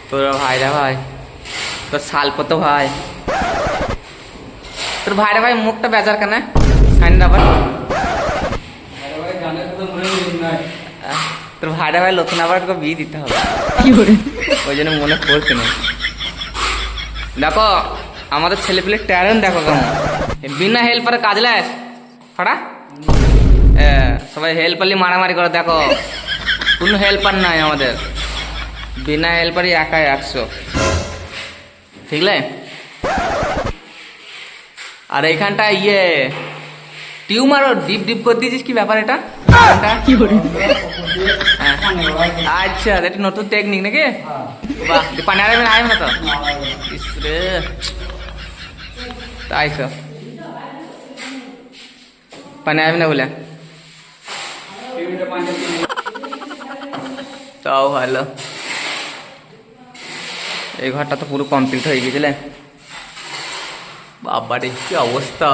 তোর ভাই রে ভাই, তোর শালপতো ভাই, তোর ভাই রে ভাই মুখটা বেজার কেন সাইন আবার? তোর ভাই রে ভাই নতুন আবার তোকে বিয়ে দিতে হবে, ওই জন্য মনে পড়ছে না। দেখো আমাদের ছেলেপিলের ট্যালেন্ট দেখো কেমন, বিনা হেল্পারে কাজ লাস ফাটা। সবাই হেল্পারলি মারামারি করে, দেখো কোনো হেল্পার নাই আমাদের, বিনা হেল্পারই একাই 100, ঠিকলে? আর এইখানটা টিউমারও ডিপ ডিপ করে দিয়েছিস, কি ব্যাপার এটা? আচ্ছা, এটা নতুন টেকনিক নাকি? বাহ, পানি আড়াবে না আইব না তো? ইসরে তাই তো, পানি আইব না বলে তাও ভালো। এই ঘরটা তো পুরো কমপ্লিট হয়ে গেছিলে। বাবারে কি অবস্থা!